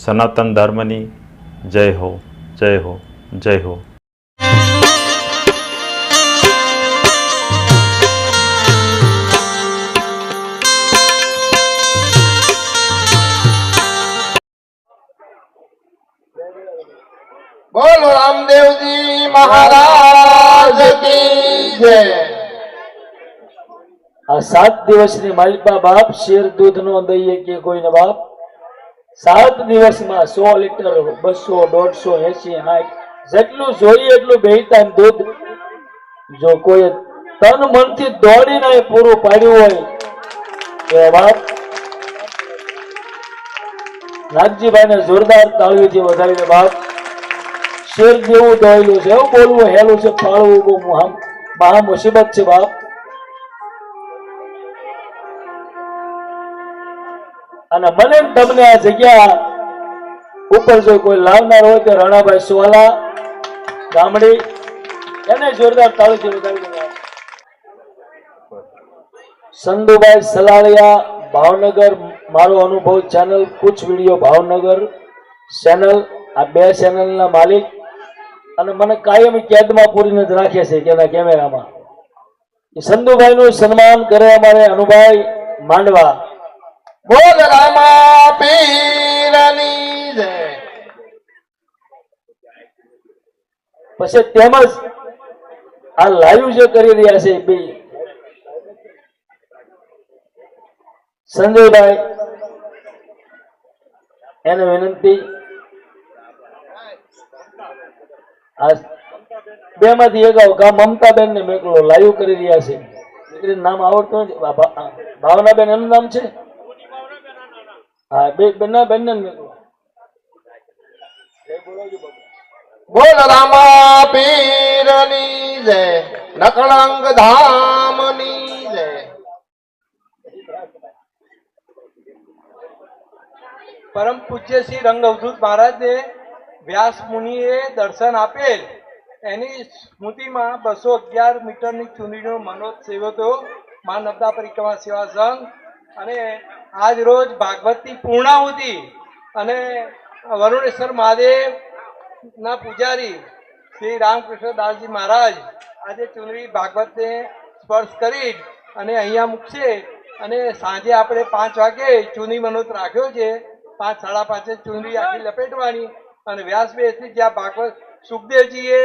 સનાતન ધર્મની જય હો, જય હો, જય હો. બોલો રામદેવજી મહારાજ કી જય. આ 7 દિવસની માલિકા બાપ શેર દૂધ નો દઈએ કે કોઈને બાપ 7 દિવસમાં 100 લીટર 200 150 80 જેટલું જોઈએ એટલું બેહીતા દૂધ જો કોઈ તન મનથી દોડીને પૂરું પાડ્યું હોય કે બાપ નાગજીભાઈને જોરદાર તાળીઓથી વધાવીને બાપ શેર જેવું દોડેલું છે, એવું બોલવું હેલું છે, પાળવું બહુ મહા મુસીબત છે બાપ. અને મને તમને આ જગ્યા ઉપર જો કોઈ લાવનાર હોય તો રાણાભાઈ સુવાલા ગામડી એને જોરદાર તાળીથી વધાવી. સંધુભાઈ સલાળિયા ભાવનગર, મારો અનુભવ ચેનલ કુછ વિડીયો ભાવનગર ચેનલ, આ 2 ચેનલના માલિક અને મને કાયમ કેદમાં પૂરીને જ રાખે છે તેના કેમેરામાં. એ સંધુભાઈનું સન્માન કરે અમારે અનુભાઈ માંડવા. બોલ રામા પીરની જય. પછી તેમજ આ લાઈવ જે કરી રહ્યા છે બે સંજયભાઈ, એને વિનંતી આ 2 માંથી એક આવો મમતાબેન ને મેકલો લાઈવ કરી રહ્યા છે. દીકરીનું નામ આવડતું નથી, ભાવનાબેન એનું નામ છે. હા, બેન ને મેકલો. બોલ રામા પીરની જય, નકળંગ ધામની જય. પરમ પૂજ્ય શ્રી રંગ અવધૂત મહારાજને વ્યાસ મુનિએ દર્શન આપેલ એની સ્મૃતિમાં 211 મીટરની ચૂંટણીનો મનોજ સેવ્યો હતો મા નર્મદા પરિક્રમા સેવા સંઘ. અને આજ રોજ ભાગવતની પૂર્ણાહુતિ અને વરુણેશ્વર મહાદેવ ના પૂજારી શ્રી રામકૃષ્ણ દાસજી મહારાજ આજે ચૂંટણી ભાગવતને સ્પર્શ કરી અને અહીંયા મૂકશે. અને સાંજે આપણે 5 વાગે ચૂંટણી મનોજ રાખ્યો છે. 5 સાડા 5 ચૂંટણી આખી લપેટવાની અને વ્યાસબેસથી જ્યાં ભાગવત સુખદેવજીએ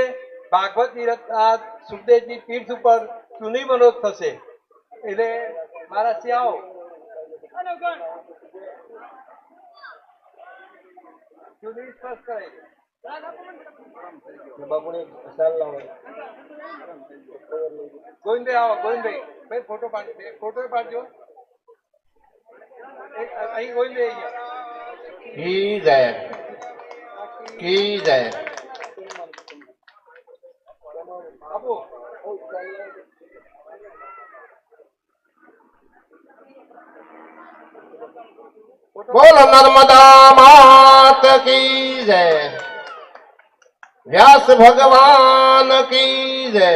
ભાગવતની સુખદેવજી તીર્થ ઉપર ચૂંટણી મનોજ થશે. એટલે મારા સિંહ ચૂંટણી સ્પર્શ કરાય છે. ગોવિંદભાઈ આવો, ગોવિંદભાઈ ભાઈ ફોટો પાડજો, ફોટો પાડજો. અહીં ગોવિંદભાઈ અહીંયા કી જય, કી જય. આપો. બોલ નર્મદા માત કી જય, વ્યાસ ભગવાન કી જય,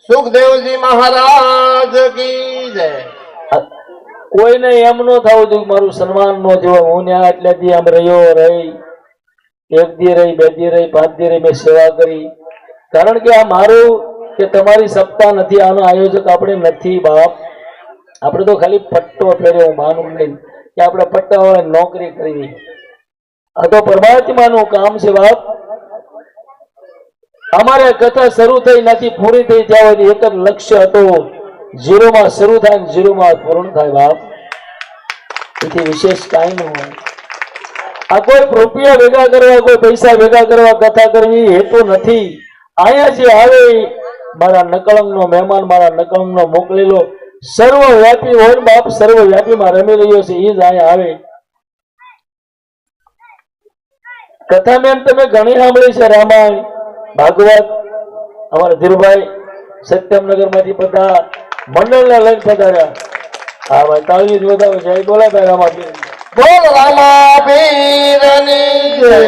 સુખદેવજી મહારાજ કી જય. કોઈને એમ ન થવું જોઈએ મારું સન્માન ન થયું. હું ત્યાં એટલેથી આમ રહ્યો રહી 1 દી રહી 2 દી રહી 5 દી રહી મેં સેવા કરી. કારણ કે આ મારું કે તમારી સત્તા નથી, આનો આયોજક આપણે નથી બાપ. આપણે તો ખાલી પટ્ટો ફેર્યો, માનું નહીં કે આપણે પટ્ટાવાળા નોકરી કરવી. આ તો પરમાત્માનું કામ છે બાપ. અમારે કથા શરૂ થઈ નથી પૂરી થઈ ત્યાં એક જ લક્ષ્ય હતું, 0 માં શરૂ થાય ને 0 માં પૂર્ણ થાય બાપ. એથી વિશેષ કાંઈ ન હોય. આ કોઈ રૂપિયા ભેગા કરવા, કોઈ પૈસા ભેગા કરવા કથા કરવી હેતુ નથી. અહીંયા જે આવે મારા નકળંગનો મહેમાન, મારા નકળંગનો મોકલેલો સર્વવ્યાપી હોય બાપ, સર્વવ્યાપીમાં રમી રહ્યો છે એ જ અહીંયા આવે. કથા મેં તમે ઘણી સાંભળી છે, રામાયણ ભાગવત. અમારા ધીરુભાઈ સત્યમનગર માંથી બધા મંડળને લઈને પધાર્યા. હા ભાઈ તાળી વધાવો જય બોલા ભાઈ રામા પીર. બોલ રામા પીરની જય.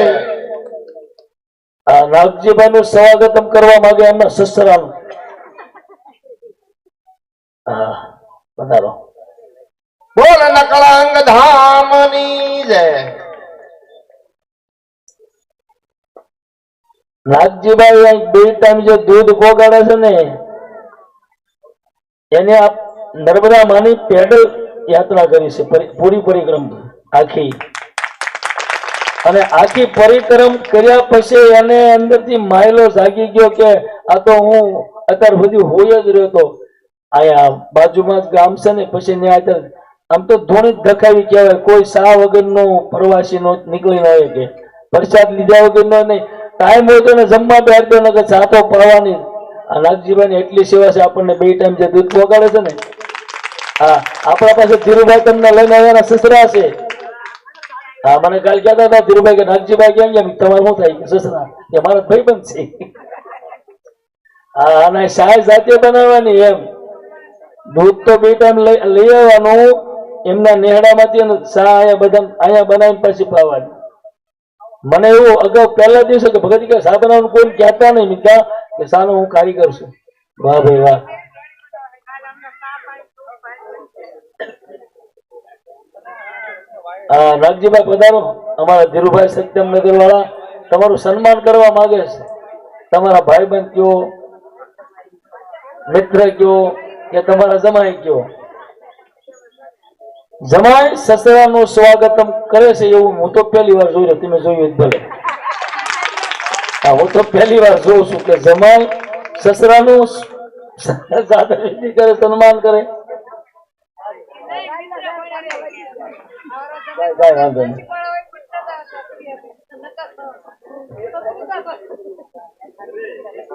આ નાગજીભાઈ નું સ્વાગતમ કરવા માંગે એમના સસરાનું. હા પધારો. બોલ નકળંગ ધામની જય, નાગજીભાઈ અહીં 2 ટાઈમ જે દૂધ પોગાડે છે ને એને આ નર્મદા માની પેડલ યાત્રા કરી છે, પૂરી પરિક્રમા આખી. અને આખી પરિક્રમ કર્યા પછી એને અંદરથી માયલો જાગી ગયો કે આ તો હું અત્યાર સુધી હોય જ રહ્યો હતો. આયા બાજુમાં જ ગામ છે ને, પછી ને અત્યારે આમ તો ધૂણી જ ધખાવી કહેવાય. કોઈ સા વગરનો પ્રવાસી નો નીકળી ન હોય કે પ્રસાદ લીધા વગરનો નહીં. ટાઈમ હોય તો એને જમવા બેઠ દો ને કે સાતો પડવાની. આ નાગજીભાઈ એટલી સેવા છે. આપણને 2 ટાઈમ જે દૂધ પોગાડે છે ને, હા આપણા પાસે ધીરુભાઈ તમને લઈને આવ્યાના સસરા છે. હા મને કાલ કહેતા હતા ધીરુભાઈ કે નાગજીભાઈ ક્યાં ગયા? તમારે શું થાય? સસરા કે મારા ભાઈબંધ છે. હા અને શાય જાતે બનાવવાની એમ. દૂધ તો 2 ટાઈમ લઈ આવવાનું એમના નેહડામાંથી, અને શા અહીંયા બનાવીને પછી પાવાની. મને એવું અગાઉ પહેલા દિવસે કે ભગત કે શા બનાવવાનું કોઈ કહેતા નહીં. મેં કહ્યા કે શાનો હું કારીગર છું. વાહ ભાઈ વાહ. હા નાગજીભાઈ પધારો. અમારા ધીરુભાઈ સત્યમનગર વાળા તમારું સન્માન કરવા માંગે છે. તમારા ભાઈબંધ કયો, મિત્ર કયો કે તમારા જમાઈ કયો. જમાઈ સસરાનું સ્વાગતમ કરે છે એવું હું તો પહેલી વાર જોયું. તમે જોયું ભલે. હા હું તો પહેલી વાર જોઉં છું કે જમાઈ સસરાનું સાદર વિધિ કરે, સન્માન કરે. કાંઈ વાંધો નહીં.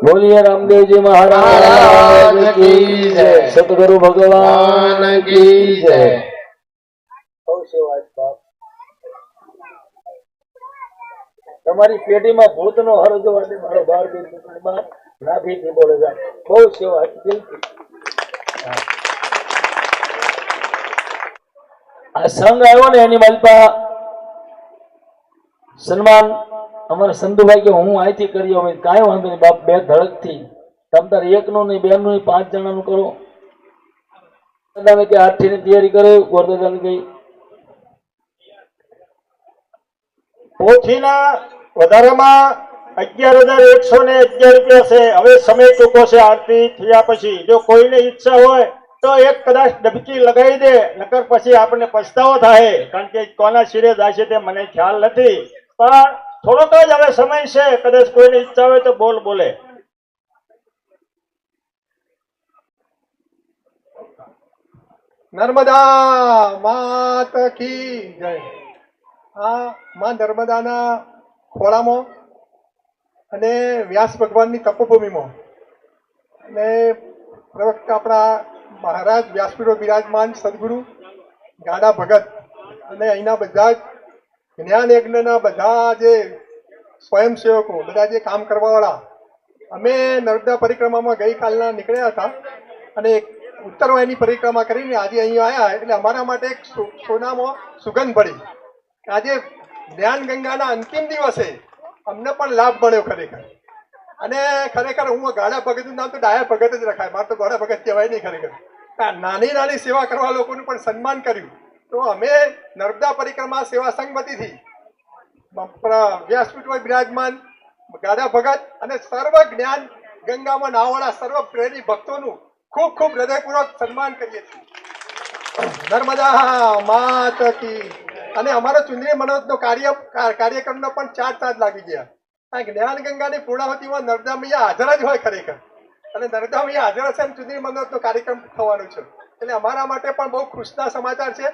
બોલીએ રામદેવજી મહારાજ કી જય, સતગુરુ ભગવાન કી જય. તમારી પેઢીમાં ભૂતનો હરજો એટલે મારો 12 નાભીથી બોલે જાય. બહુ સેવા દિલથી. આ સંઘ આવ્યો ને એની માલપા સન્માન અમારે સંધુભાઈ કે હું અહીંથી કરી અમે કાંઈ વાંધો નહીં બાપ, 2 ધડકથી તમ તારે 1 નું નહીં 2 નું નહીં 5 જણાનું કરો. કે 8 ની તૈયારી કરે. ગોરદાદાને કઈ પોથીના વધારામાં 11,111 રૂપિયા છે. હવે સમય ટૂંકો છે આરતી થયા પછી. જો કોઈને ઈચ્છા હોય તો એક કદાચ ડબકી લગાવી દે, નકર પછી આપણને પછતાવો થાય. કારણ કે કોના શિરે જાય છે તે મને ખ્યાલ નથી, પણ થોડોક જ હવે સમય છે. કદાચ કોઈને ઈચ્છા હોય તો બોલે. નર્મદા માત કી જય. આ માં નર્મદાના ખોળામાં અને વ્યાસ ભગવાનની તપોભૂમિમાં અને પ્રવક્તા આપણા મહારાજ વ્યાસપીઠો બિરાજમાન સદગુરુ ગાડા ભગત અને અહીંના બધા જ જ્ઞાન યજ્ઞના બધા જે સ્વયંસેવકો, બધા જે કામ કરવાવાળા, અમે નર્મદા પરિક્રમામાં ગઈકાલના નીકળ્યા હતા અને ઉત્તરવાયની પરિક્રમા કરીને આજે અહીં આવ્યા. એટલે અમારા માટે એક સોનામાં સુગંધ પડી. આજે જ્ઞાન ગંગાના અંતિમ દિવસે અમને પણ લાભ મળ્યો ખરેખર. અને ખરેખર હું ગાડા ભગતનું નામ તો ડાયા ભગત જ રખાય. મારે તો ગાડા ભગત કહેવાય નહીં. ખરેખર નાની નાની સેવા કરવા લોકોનું પણ સન્માન કર્યું. તો અમે નર્મદા પરિક્રમા સેવા સંઘ વતીથી વ્યાસપીઠમાં બિરાજમાન ગાડા ભગત અને સર્વ જ્ઞાન ગંગામાં નાવાળા સર્વ પ્રેમી ભક્તોનું ખૂબ ખૂબ હૃદયપૂર્વક સન્માન કરીએ છીએ. નર્મદા માત કી. અને અમારો ચુંદડી મનોજનો કાર્યક્રમનો પણ 4 તાસ લાગી ગયા. આ જ્ઞાન ગંગાની પૂર્ણાહુતિમાં નર્મદા મૈયા હાજર જ હોય ખરેખર. અને નર્મદા મૈયા હાજર હશે અને ચુંદડી મનોજનો કાર્યક્રમ થવાનો છે. એટલે અમારા માટે પણ બહુ ખુશના સમાચાર છે.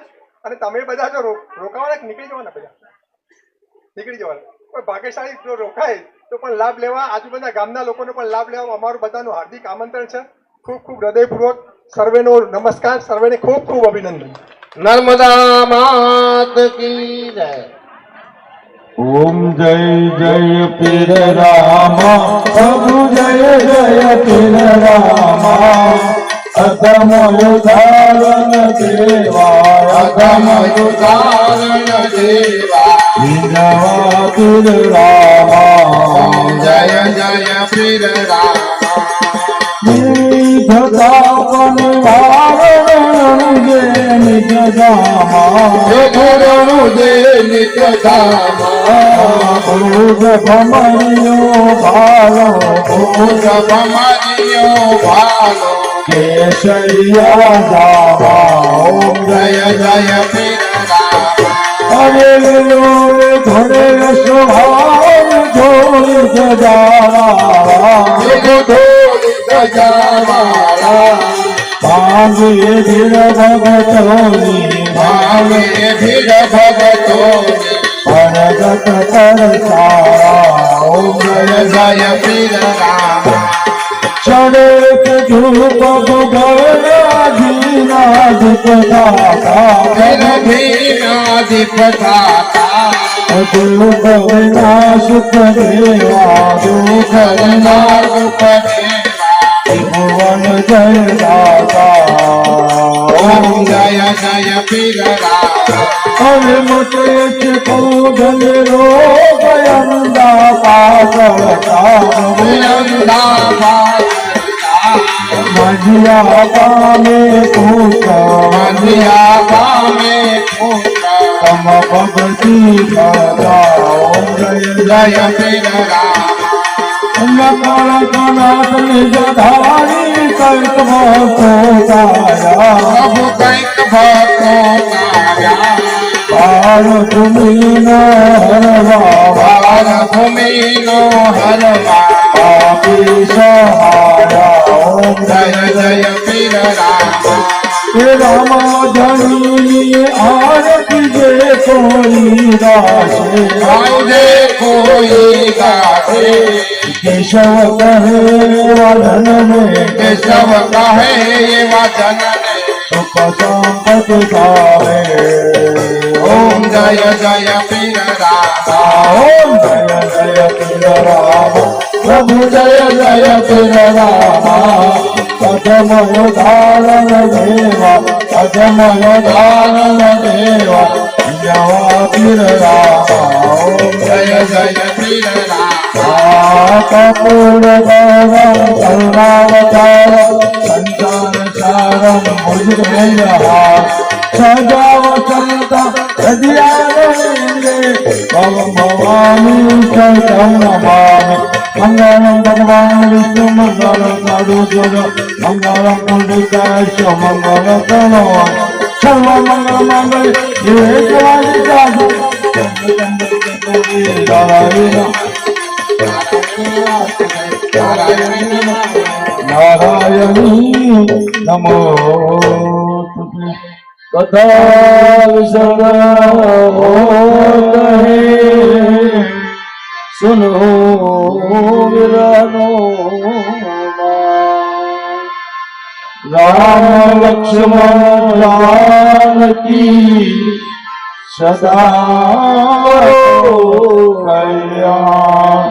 અને તમે બધા જો રોકાવાના નીકળી જવાના, બધા નીકળી જવાના. કોઈ ભાગ્યશાળી જો રોકાય તો પણ લાભ લેવા, આજુબાજુના ગામના લોકોને પણ લાભ લેવા અમારું બધાનું હાર્દિક આમંત્રણ છે. ખૂબ ખૂબ હૃદયપૂર્વક સર્વેનો નમસ્કાર, સર્વેને ખૂબ ખૂબ અભિનંદન. નર્મદા માત કી જય. ओम जय जय पीर रामा, प्रभु जय जय पीर रामा, अधम उदाहरण देवा, अधम उदाहरण देवा, विजवा पीर रामा, જય જય પીર રામા. નિજતાપન વારણ જે નિજ ધામા, ગુરુ દે નિત્ય ધામા, ભમરિયો ભાલો ભમરિયો ભાલો કેસરિયા જાવા ઓમ જય જય પીર રામ હરે ઘરે સ્વભાવ જોઈ સજાવા ભાવે ધીર ભગતોની ભાવે ભીડ ભગતોની ભરગત કરતા ઓમ જય જય પીર રામ ચડે કે ધૂપ ભગવના દીપતા ભીનાધિપતા ધૂપ વિનાશ દેવા દુઃખ નાગપદેવા ભુવન જય દાતા ઓમ જય જય પીર રામ હવે મોટે છે કોધન રોગ અંદા પાસળતા મજિયા પામે પૂછા મંદિયા પામે પુત્ર તમ ભગતી દાતા ઓમ જય જય પીર રામ નકળ કનાથ નિજ ધારી કંઈક ભક્તો તારા પ્રભુ કંઈક ભક્તો તાર્યા પાર ભૂમિનો હરવા ભાર ભૂમિનો હરવા આપી સહારા ઓમ જય જય પીર રામ હે રામ જનની આરતી જે કોઈ દાસે આવજે કોઈ ગાશે કેશવ કહે વાધન में કેશવ કહે એવા જનને સુખ સંપત્તિ ગાવે ઓમ જય જય પીર રામ ઓમ જય જય પીર રામ પ્રભુ જય જય પીર રામ કદમય ધારણ દેવા કદમય ધારણ દેવા જવા પીર રામ ઓમ જય જય પીર રામ કપૂર ગૌરવ કરુણાવતાર સંસાર સારમ ભુજગેયહાર સજાવ સંતા હૃદયાનંદે ભવ ભવાની શરણમ નમામિ મંગલમ ભગવાન વિષ્ણુ મંગલમ સાધુસુર મંગલમ પુંડિકાશ મંગલ પ્રણવ સર્વ મંગલ મંગલ જીવે જવાજી સાધુ નારાયણી નમો કથા વિસર્ગ કહે સુનો વિરાનો રામ લક્ષ્મણ જાનકી સદા કલ્યાણ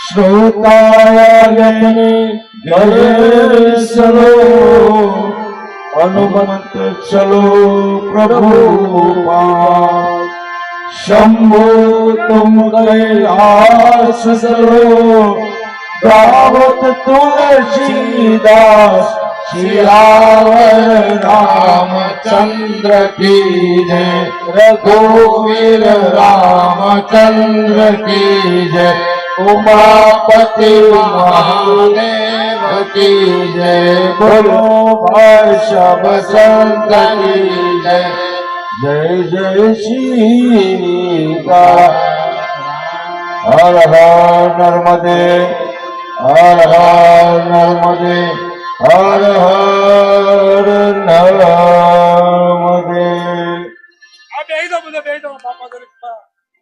શ્રોતાયને ઘરે ચલો હનુમંત ચલો પ્રભુ પાસ શંભુ તુમ કૈલાસ ચલો ગાવત તુલસીદાસ શ્રી રામચંદ્ર કી જય રઘુવીર રામચંદ્ર કી જય ઉમાપતિ મહાદેવ की जय बोलो भाषव संत की जय जय जय सीता हर हर नर्मदे हर हर नर्मदे हर हर नर्मदे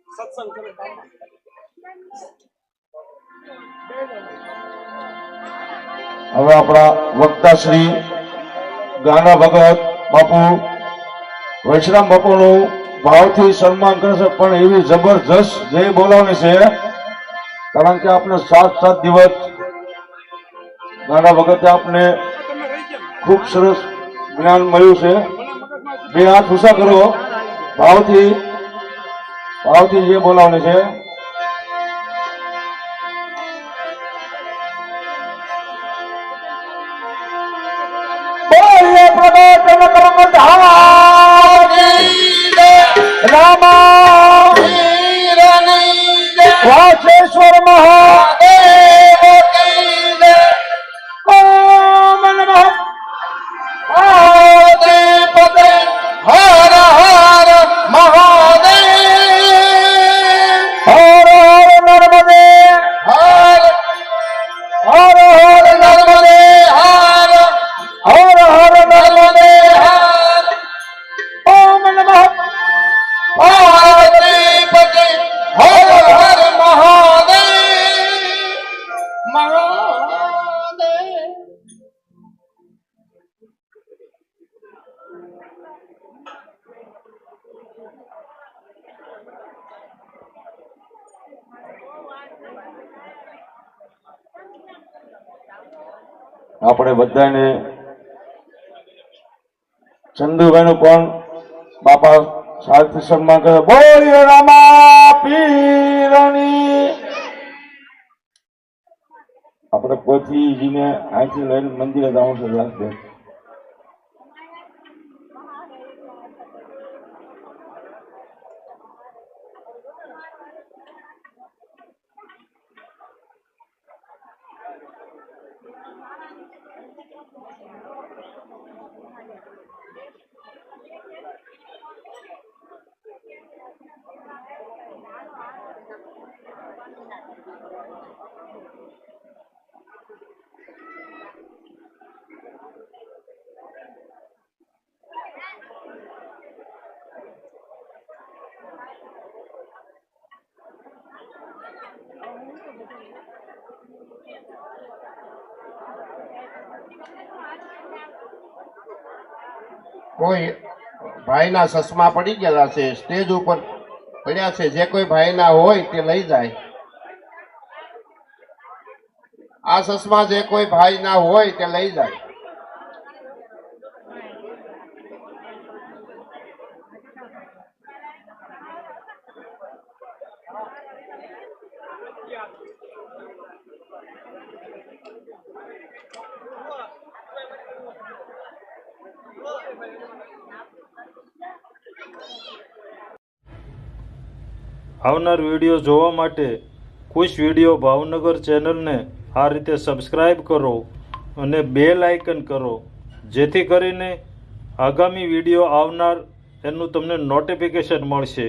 સત્સંગ કરે હવે આપણા વક્તા શ્રી ગાના ભગત બાપુ વૈષ્ણવ બાપુનું ભાવથી સન્માન કરશે, પણ એવી જબરજસ્ત જય બોલાવવાની છે, કારણ કે આપણે 7 દિવસ ગાના ભગતે આપને ખૂબ સરસ જ્ઞાન મળ્યું છે. બે હાથ ઊંચા કરો, ભાવથી જય બોલાવવાની છે. રામા વાસેશ્વર મહાદેવ કી જય. ઓમ નમઃ પાર્વતીપતે હર હર મહાદેવ. હર હર નર્મદે હર હર હર નર્મદે હર હર હર નર્મદે હર. ઓમ નમઃ પાર્વતીપતે હર હર મહાદેવ મહાદેવ. આપણે બધાને ચંદુભાઈ નું પણ બાપા સારથી સન્માન કરે. બોલીએ રામા પીરની. આપણે પોથીજીને અહીંથી લઈને મંદિરે જવું છે. લાસ્ટ કોઈ ભાઈના ચશ્મા પડી ગયેલા છે, સ્ટેજ ઉપર પડ્યા છે. જે કોઈ ભાઈના હોય તે લઈ જાય. આ ચશ્મા જે કોઈ ભાઈના હોય તે લઈ જાય. આવનાર વિડીયો જોવા માટે ખુશ વિડીયો ભાવનગર ચેનલને આ રીતે સબસ્ક્રાઈબ કરો અને બેલ આઇકન કરો, જેથી કરીને આગામી વિડીયો આવનાર એનું તમને નોટિફિકેશન મળશે.